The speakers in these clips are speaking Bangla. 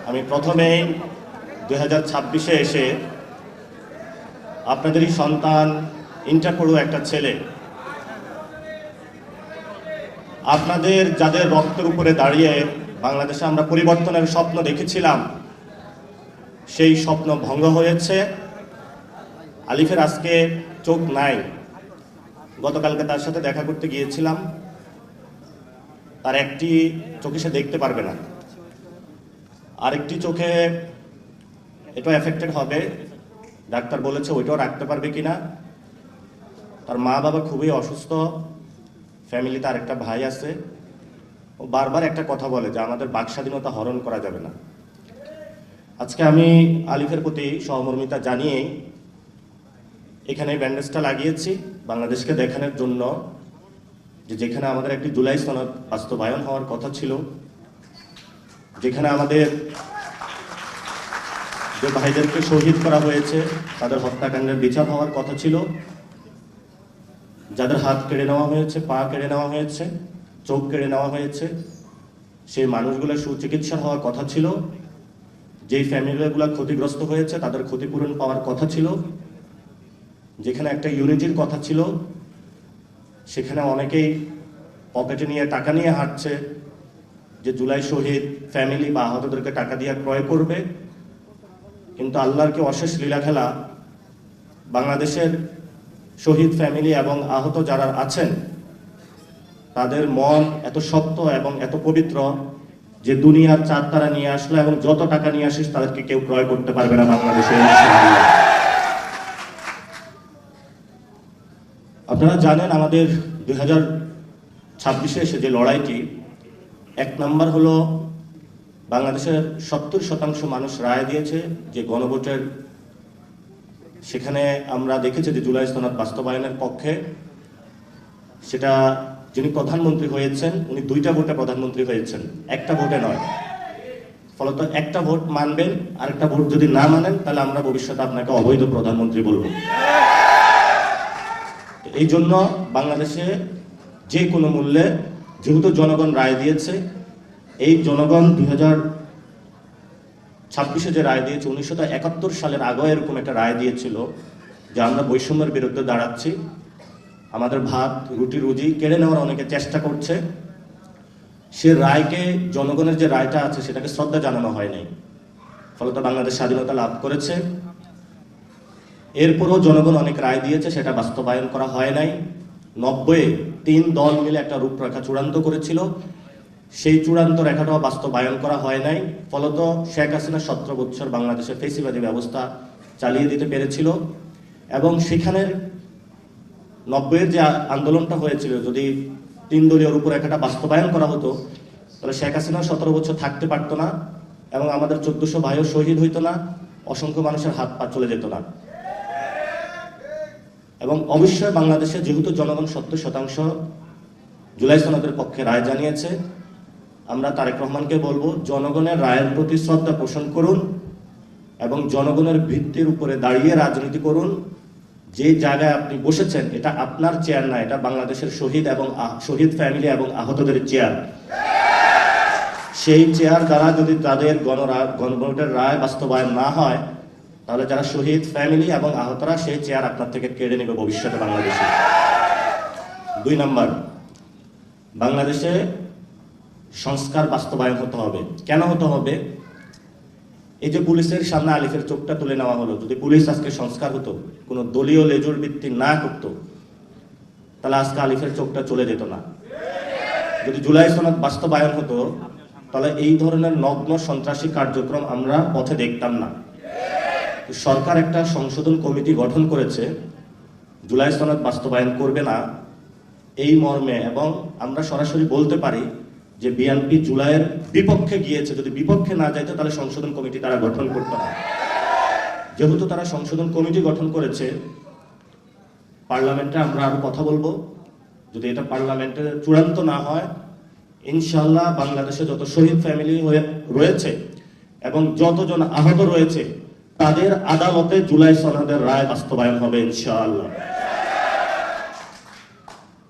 আমি প্রথমেই 2026-এ এসে আপনাদেরই সন্তান, ইন্টার পড়ুয়া একটা ছেলে, আপনাদের যাদের রক্তের উপরে দাঁড়িয়ে বাংলাদেশে আমরা পরিবর্তনের স্বপ্ন দেখেছিলাম, সেই স্বপ্ন ভঙ্গ হয়েছে। আলিফের আজকে চোখ নাই। গতকালকে তার সাথে দেখা করতে গিয়েছিলাম, তার একটি চোখে সে দেখতে পারবে না, আরেকটি চোখে এটা এফেক্টেড হবে। ডাক্তার বলেছে ওইটাও রাখতে পারবে কিনা। তার মা বাবা খুবই অসুস্থ, ফ্যামিলিতে আরেকটা ভাই আছে। ও বারবার একটা কথা বলে যে আমাদের বাক স্বাধীনতা হরণ করা যাবে না। আজকে আমি আলিফের প্রতি সহমর্মিতা জানিয়েই এখানে ব্যান্ডেজটা লাগিয়েছি বাংলাদেশকে দেখানোর জন্য যে যেখানে আমাদের একটি জুলাই সনদ বাস্তবায়ন হওয়ার কথা ছিল, যেখানে আমাদের যে ভাইদেরকে শহীদ করা হয়েছে তাদের হত্যাকাণ্ডের বিচার হওয়ার কথা ছিল, যাদের হাত কেড়ে নেওয়া হয়েছে, পা কেড়ে নেওয়া হয়েছে, চোখ কেড়ে নেওয়া হয়েছে, সেই মানুষগুলোর সুচিকিৎসা হওয়ার কথা ছিল, যেই ফ্যামিলিগুলো ক্ষতিগ্রস্ত হয়েছে তাদের ক্ষতিপূরণ পাওয়ার কথা ছিল, যেখানে একটা ইউনিটির কথা ছিল, সেখানে অনেকেই পকেটে নিয়ে টাকা নিয়ে হাঁটছে যে জুলাই শহীদ ফ্যামিলি বা আহতদেরকে টাকা দিয়ে ক্রয় করবে। কিন্তু আল্লাহর কি অশেষ লীলা খেলা, বাংলাদেশের শহীদ ফ্যামিলি এবং আহত যারা আছেন তাদের মন এত শক্ত এবং এত পবিত্র যে দুনিয়ার চাঁদ তারা নিয়ে আসলো এবং যত টাকা নিয়ে আসিস তাদেরকে কেউ ক্রয় করতে পারবে না বাংলাদেশে। আপনারা জানেন আমাদের 2026-এ এসে যে লড়াইটি, এক নাম্বার হলো বাংলাদেশের 70% মানুষ রায় দিয়েছে যে গণভোটের, সেখানে আমরা দেখেছি যে জুলাই সনদ বাস্তবায়নের পক্ষে। সেটা যিনি প্রধানমন্ত্রী হয়েছেন উনি 2টা ভোটে প্রধানমন্ত্রী হয়েছেন, একটা ভোটে নয়। ফলত একটা ভোট মানবেন, আরেকটা ভোট যদি না মানেন তাহলে আমরা ভবিষ্যতে আপনাকে অবৈধ প্রধানমন্ত্রী বলবো। এই জন্য বাংলাদেশে যে কোনো মূল্যে যেহেতু জনগণ রায় দিয়েছে, এই জনগণ 2026-এ যে রায় দিয়েছে, 1971 সালের আগে এরকম একটা রায় দিয়েছিল যে আমরা বৈষম্যের বিরুদ্ধে দাঁড়াচ্ছি, আমাদের ভাত রুটি রুজি কেড়ে নেওয়ার অনেকে চেষ্টা করছে। সে রায়কে, জনগণের যে রায়টা আছে সেটাকে শ্রদ্ধা জানানো হয় নাই, ফলত বাংলাদেশ স্বাধীনতা লাভ করেছে। এরপরও জনগণ অনেক রায় দিয়েছে, সেটা বাস্তবায়ন করা হয় নাই। 90-এ 3 দল মিলে একটা রূপরেখা চূড়ান্ত করেছিল, সেই চূড়ান্ত রেখাটাও বাস্তবায়ন করা হয় নাই। ফলত শেখ হাসিনা 17 বছর বাংলাদেশে ফেসিবাদী ব্যবস্থা চালিয়ে দিতে পেরেছিল। এবং সেখানের 90-এর যে আন্দোলনটা হয়েছিল, যদি 3 দলীয় রূপরেখাটা বাস্তবায়ন করা হতো তাহলে শেখ হাসিনা 17 বছর থাকতে পারতো না এবং আমাদের 1400 ভাইও শহীদ হইতো না, অসংখ্য মানুষের হাত পা চলে যেত না। এবং অবশ্যই বাংলাদেশে যেহেতু জনগণ 70% জুলাই সনদের পক্ষে রায় জানিয়েছে, আমরা তারেক রহমানকে বলবো জনগণের রায়ের প্রতি শ্রদ্ধা পোষণ করুন এবং জনগণের ভিত্তির উপরে দাঁড়িয়ে রাজনীতি করুন। যে জায়গায় আপনি বসেছেন এটা আপনার চেয়ার না, এটা বাংলাদেশের শহীদ এবং শহীদ ফ্যামিলি এবং আহতদের চেয়ার। সেই চেয়ার দ্বারা যদি তাদের গণভোটের রায় বাস্তবায়ন না হয় তাহলে যারা শহীদ ফ্যামিলি এবং আহতরা সেই চেয়ার আপনার থেকে কেড়ে নেবে ভবিষ্যতে বাংলাদেশে। 2 নাম্বার, বাংলাদেশে সংস্কার বাস্তবায়ন হতে হবে। কেন হতে হবে? এই যে পুলিশের সামনে আলিফের চোখটা তুলে নেওয়া হলো, যদি পুলিশ আজকে সংস্কার হতো, কোনো দলীয় লেজুর ভিত্তি না করত, তাহলে আজকে আলিফের চোখটা চলে যেত না। যদি জুলাই সনদ বাস্তবায়ন হতো তাহলে এই ধরনের নগ্ন সন্ত্রাসী কার্যক্রম আমরা পথে দেখতাম না। সরকার একটা সংশোধন কমিটি গঠন করেছে, জুলাই সনদ বাস্তবায়ন করবে না এই মর্মে, এবং আমরা সরাসরি বলতে পারি যে বিএনপি জুলাইয়ের বিপক্ষে গিয়েছে। যদি বিপক্ষে না যাইতো তাহলে সংশোধন কমিটি তারা গঠন করতো না। যেহেতু তারা সংশোধন কমিটি গঠন করেছে, পার্লামেন্টে আমরা আরো কথা বলবো। যদি এটা পার্লামেন্টে চূড়ান্ত না হয়, ইনশাআল্লাহ বাংলাদেশে যত শহীদ ফ্যামিলি রয়েছে এবং যতজন আহত রয়েছে তাদের আদালতে জুলাই সনদের রায় বাস্তবায়ন হবে ইনশাআল্লাহ।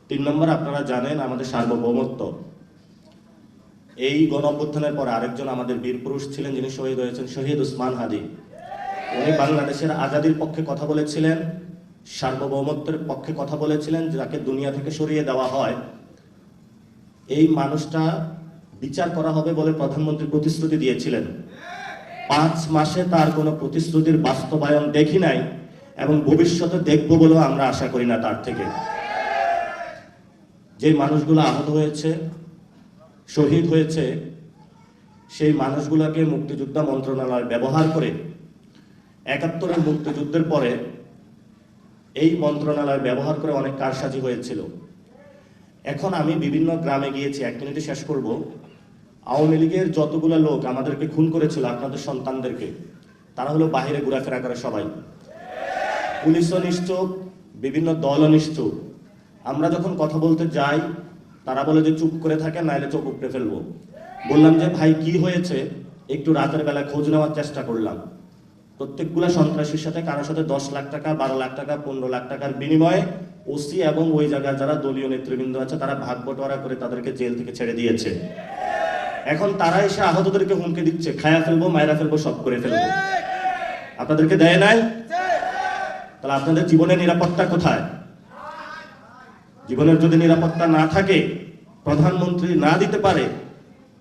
3 নম্বর, আপনারা জানেন আমাদের সার্বভৌমত্ব। এই গণ অভ্যুত্থানের পরে আরেকজন আমাদের বীর পুরুষ ছিলেন, যিনি শহীদ হয়েছেন, শহীদ উসমান হাদি। উনি বাংলাদেশের আজাদির পক্ষে কথা বলেছিলেন, সার্বভৌমত্বের পক্ষে কথা বলেছিলেন, যাকে দুনিয়া থেকে সরিয়ে দেওয়া হয়। এই মানুষটা বিচার করা হবে বলে প্রধানমন্ত্রী প্রতিশ্রুতি দিয়েছিলেন। 5 মাসে তার কোনো প্রতিশ্রুতির বাস্তবায়ন দেখি নাই, এবং ভবিষ্যতে দেখব বলেও আমরা আশা করি না তার থেকে। যে মানুষগুলো আহত হয়েছে, শহীদ হয়েছে, সেই মানুষগুলোকে মুক্তিযোদ্ধা মন্ত্রণালয় ব্যবহার করে 71-এর মুক্তিযুদ্ধের পরে এই মন্ত্রণালয় ব্যবহার করে অনেক কারসাজি হয়েছিল। এখন আমি বিভিন্ন গ্রামে গিয়েছি, 1 মিনিটে শেষ করব। আওয়ামী লীগের যতগুলো লোক আমাদেরকে খুন করেছিল, আপনাদের সন্তানদেরকে, তারা হলো বাহিরে ঘোরাফেরা করে সবাই। পুলিশও নিশ্চুপ, বিভিন্ন দলও নিশ্চুপ। আমরা যখন কথা বলতে যাই, তারা বলে যে চুপ করে থাকে, নাইলে চোখ উপড়ে ফেলবো। বললাম যে ভাই কি হয়েছে, একটু রাতের বেলা খোঁজ নেওয়ার চেষ্টা করলাম। প্রত্যেকগুলা সন্ত্রাসীর সাথে কারোর সাথে 10 লাখ টাকা, 12 লাখ টাকা, 15 লাখ টাকার বিনিময়ে ওসি এবং ওই জায়গার যারা দলীয় নেতৃবৃন্দ আছে তারা ভাগ বটোয়ারা করে তাদেরকে জেল থেকে ছেড়ে দিয়েছে। এখন তারা এসে আহতদেরকে হুমকি দিচ্ছে, খায়া ফেলবো, মায়েরা ফেলবো, সব করে ফেলবো। আপনাদেরকে দেয় নাই? তাহলে আপনাদের জীবনের নিরাপত্তা কোথায়? জীবনের যদি নিরাপত্তা না থাকে, প্রধানমন্ত্রী না দিতে পারে,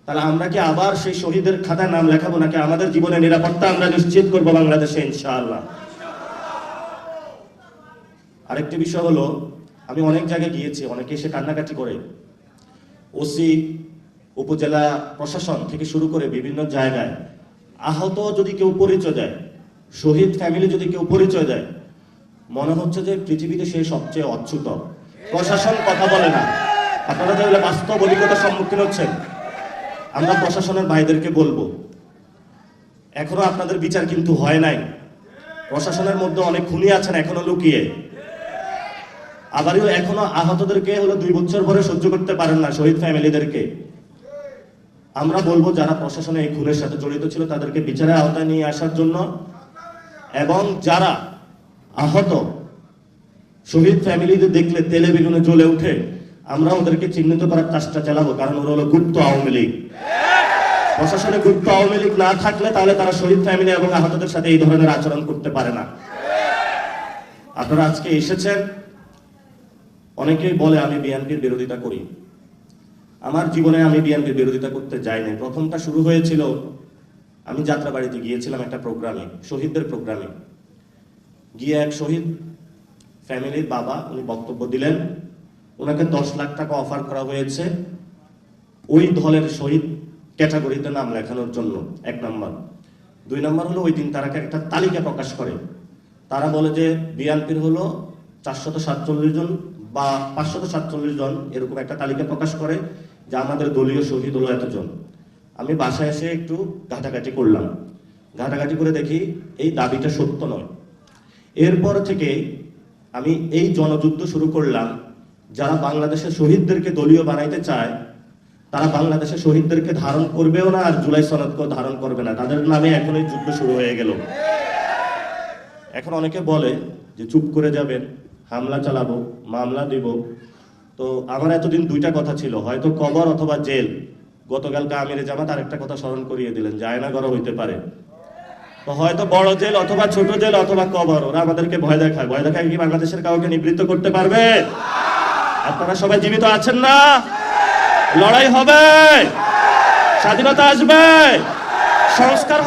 তাহলে আমরা কি আবার সেই শহীদের খাতায় নাম লেখাবো, নাকি আমাদের জীবনের নিরাপত্তা আমরা নিশ্চিত করবো বাংলাদেশে ইনশাআল্লাহ? আরেকটি বিষয় হলো, আমি অনেক জায়গায় গিয়েছি, অনেকে এসে কান্নাকাটি করে। ওসি, উপজেলা প্রশাসন থেকে শুরু করে বিভিন্ন জায়গায় আহত যদি কেউ পরিচয় দেয়, শহীদ ফ্যামিলি যদি কেউ পরিচয় দেয়, মনে হচ্ছে যে পৃথিবীতে সে সবচেয়ে অচ্যুত। প্রশাসন কথা বলে না। আপনারা তাহলে বাস্তব অভিজ্ঞতার সম্মুখীন হচ্ছেন। আমরা প্রশাসনের ভাইদেরকে বলবো, এখনো আপনাদের বিচার কিন্তু হয় নাই। প্রশাসনের মধ্যে অনেক খুনি আছেন এখনো লুকিয়ে। আবারও এখনো আহতদেরকে হলো 2 বছর পরে সহ্য করতে পারেন না, শহীদ ফ্যামিলিদেরকে। আমরা বলবো যারা প্রশাসনে এই খুনের সাথে জড়িত ছিল তাদেরকে বিচারের আওতায় নিয়ে আসার জন্য, এবং যারা আহত শহীদ ফ্যামিলিদের দেখলে তেলে বেগুনে জ্বলে উঠে, আমরা ওদেরকে চিহ্নিত করার চেষ্টা চালাবো, কারণ ওরা হলো গুপ্ত আওয়ামী লীগ। প্রশাসনে গুপ্ত আওয়ামী লীগ না থাকলে তাহলে তারা শহীদ ফ্যামিলি এবং আহতদের সাথে এই ধরনের আচরণ করতে পারে না। আপনারা আজকে এসেছেন, অনেকেই বলে আমি বিএনপির বিরোধিতা করি। আমার জীবনে আমি বিএনপির বিরোধিতা করতে যাইনি। প্রথমটা শুরু হয়েছিল, আমি যাত্রাবাড়িতে গিয়েছিলাম একটা প্রোগ্রামে, শহীদদের প্রোগ্রামে। গিয়ে এক শহীদ ফ্যামিলির বাবা, উনি বক্তব্য দিলেন। ওনাকে 10 লাখ টাকা অফার করা হয়েছে ওই দলের শহীদ ক্যাটাগরিতে নাম লেখানোর জন্য, 1 নাম্বার। 2 নাম্বার হলো ওই দিন তারা একটা তালিকা প্রকাশ করে। তারা বলে যে বিএনপির হলো 447 জন বা 547 জন, এরকম একটা তালিকা প্রকাশ করে যে আমাদের দলীয় শহীদ হলো এতজন। আমি বাসায় এসে একটু ঘাটাঘাটি করলাম। ঘাটাঘাটি করে দেখি এই দাবিটা সত্য নয়। এরপর থেকে আমি এই জনযুদ্ধ শুরু করলাম। যারা বাংলাদেশের শহীদদেরকে দলীয় বানাইতে চায়, তারা বাংলাদেশের শহীদদেরকে ধারণ করবেও না, আর জুলাই সনদকেও ধারণ করবে না। তাদের নামে এখন এই যুদ্ধ শুরু হয়ে গেল। এখন অনেকে বলে যে চুপ করে যাবেন, হামলা চালাবো, মামলা দিব। তো আমার এতদিন 2টা কথা ছিল, হয়তো কবর অথবা জেল। গতকালকে আমিরে জামাত আরেকটা কথা স্মরণ করিয়ে দিলেন, জায়না গড় হইতে পারে। তো হয়তো বড় জেল অথবা ছোট জেল অথবা কবর। ওরা আমাদেরকে ভয় দেখায়। ভয় দেখায় কি বাংলাদেশের কাউকে নিবৃত্ত করতে পারবে? আপনারা সবাই জীবিত আছেন না? লড়াই হবে, স্বাধীনতা আসবে, সংস্কার